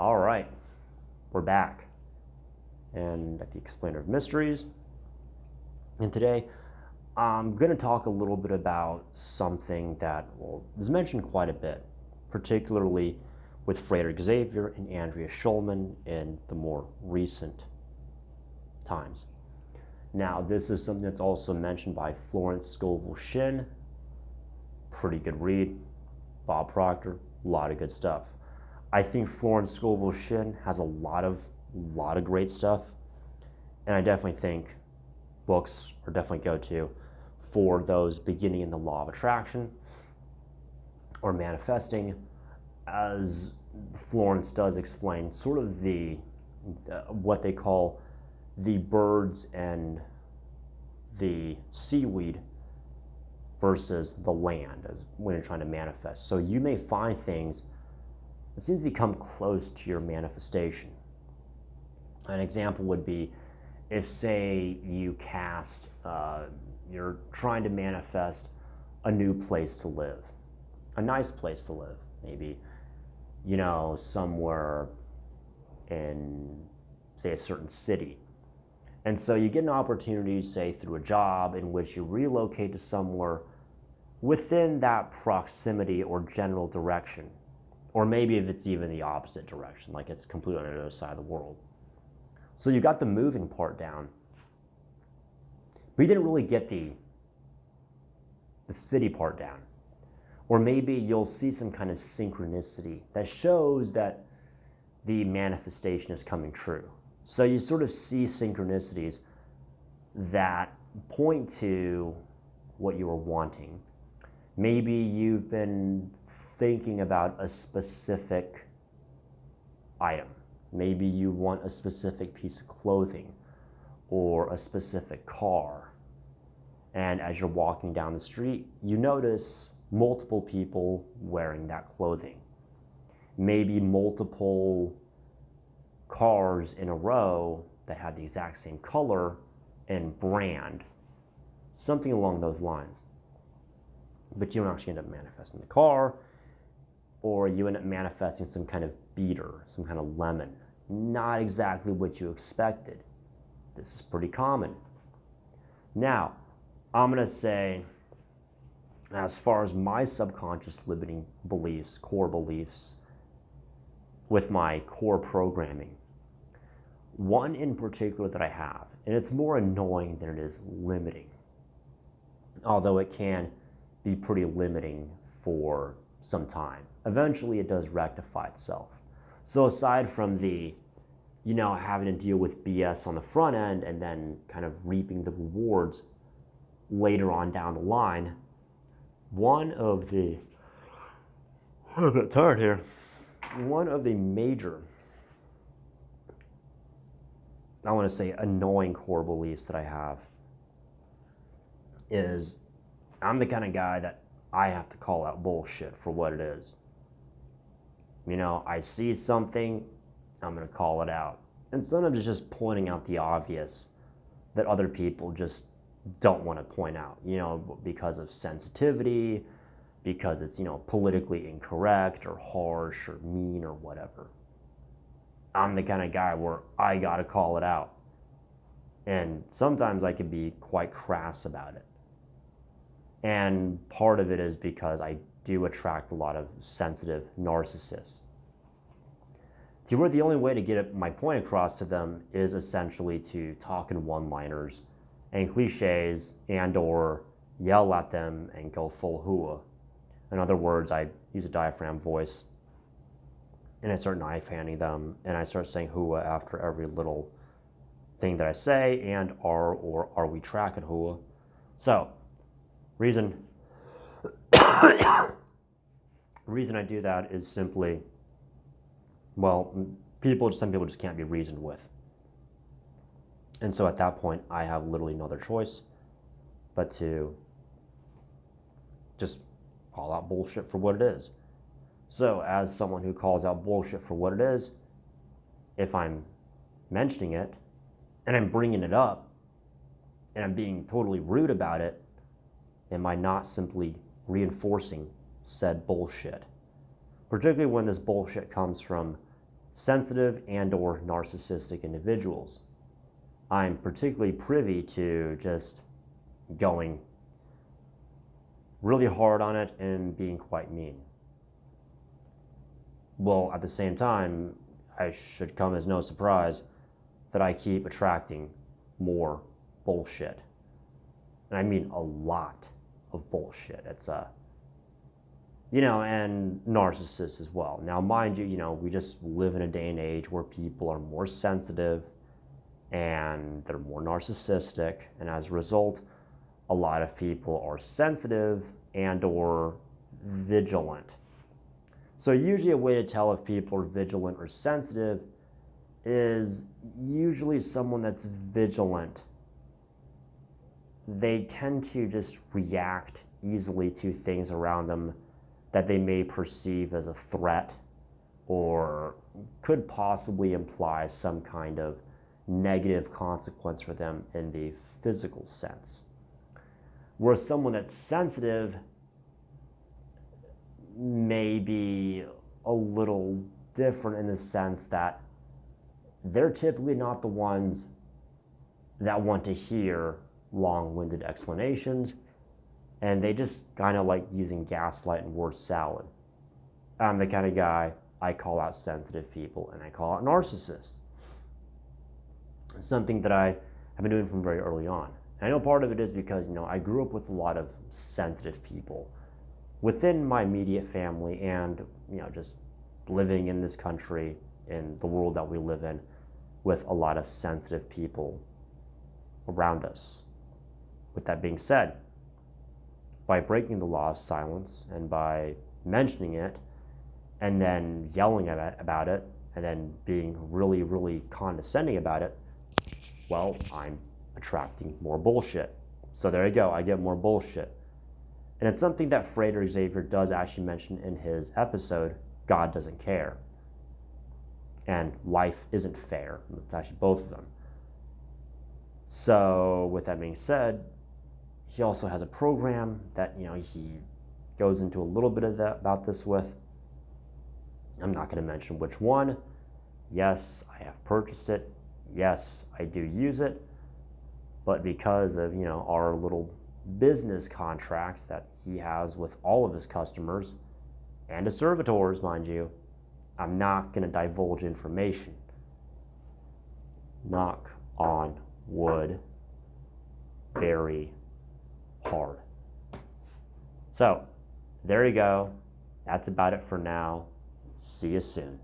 All right, we're back and at the Explainer of Mysteries. And today I'm going to talk a little bit about something that was mentioned quite a bit, particularly with Frederick Xavier and Andrea Schulman in the more recent times. Now, this is something that's also mentioned by Florence Scovel Shinn. Pretty good read. Bob Proctor, a lot of good stuff. I think Florence Scovel Shinn has a lot of great stuff, and I definitely think books are definitely go-to for those beginning in the law of attraction or manifesting, as Florence does explain sort of the what they call the birds and the seaweed versus the land as when you're trying to manifest. So you may find things that seem to become close to your manifestation. An example would be if, say, you you're trying to manifest a new place to live, a nice place to live, maybe, somewhere in, say, a certain city. And so you get an opportunity, say, through a job in which you relocate to somewhere within that proximity or general direction. Or maybe if it's even the opposite direction, like it's completely on the other side of the world. So you got the moving part down, but you didn't really get the city part down. Or maybe you'll see some kind of synchronicity that shows that the manifestation is coming true. So you sort of see synchronicities that point to what you are wanting. Maybe you've been thinking about a specific item. Maybe you want a specific piece of clothing or a specific car. And as you're walking down the street, you notice multiple people wearing that clothing. Maybe multiple cars in a row that had the exact same color and brand. Something along those lines. But you don't actually end up manifesting the car, or you end up manifesting some kind of beeter, some kind of lemon. Not exactly what you expected. This is pretty common. Now, I'm going to say, as far as my subconscious limiting beliefs, core beliefs, with my core programming, one in particular that I have, and it's more annoying than it is limiting, although it can be pretty limiting for some time. Eventually it does rectify itself. So aside from the, having to deal with BS on the front end and then kind of reaping the rewards later on down the line, one of the major, I want to say, annoying core beliefs that I have is I'm the kind of guy that I have to call out bullshit for what it is. I see something, I'm going to call it out. And sometimes it's just pointing out the obvious that other people just don't want to point out, because of sensitivity, because it's, politically incorrect or harsh or mean or whatever. I'm the kind of guy where I got to call it out. And sometimes I can be quite crass about it. And part of it is because I do attract a lot of sensitive narcissists. To where the only way to get my point across to them is essentially to talk in one-liners and cliches and or yell at them and go full hua. In other words, I use a diaphragm voice and I start knife-handing them and I start saying hua after every little thing that I say and are we tracking hua? So, reason I do that is simply, some people just can't be reasoned with. And so at that point, I have literally no other choice but to just call out bullshit for what it is. So as someone who calls out bullshit for what it is, if I'm mentioning it and I'm bringing it up and I'm being totally rude about it, am I not simply reinforcing said bullshit? Particularly when this bullshit comes from sensitive and or narcissistic individuals. I'm particularly privy to just going really hard on it and being quite mean. Well, at the same time, I should come as no surprise that I keep attracting more bullshit. And I mean a lot of bullshit. It's and narcissists as well. Now, mind you, we just live in a day and age where people are more sensitive and they're more narcissistic, and as a result, a lot of people are sensitive and or vigilant. So usually a way to tell if people are vigilant or sensitive is usually someone that's vigilant. They tend to just react easily to things around them that they may perceive as a threat or could possibly imply some kind of negative consequence for them in the physical sense. Whereas someone that's sensitive may be a little different in the sense that they're typically not the ones that want to hear long-winded explanations, and they just kind of like using gaslight and word salad. I'm the kind of guy, I call out sensitive people and I call out narcissists. It's something that I have been doing from very early on. And I know part of it is because, I grew up with a lot of sensitive people within my immediate family and, just living in this country, in the world that we live in, with a lot of sensitive people around us. With that being said, by breaking the law of silence and by mentioning it and then yelling about it and then being really, really condescending about it, well, I'm attracting more bullshit. So there you go, I get more bullshit. And it's something that Frater Xavier does actually mention in his episode, God Doesn't Care. And life isn't fair. It's actually both of them. So with that being said, he also has a program that, he goes into a little bit of that about this with. I'm not going to mention which one. Yes, I have purchased it. Yes, I do use it. But because of, our little business contracts that he has with all of his customers and his servitors, mind you, I'm not going to divulge information. Knock on wood. Very hard. So, there you go. That's about it for now. See you soon.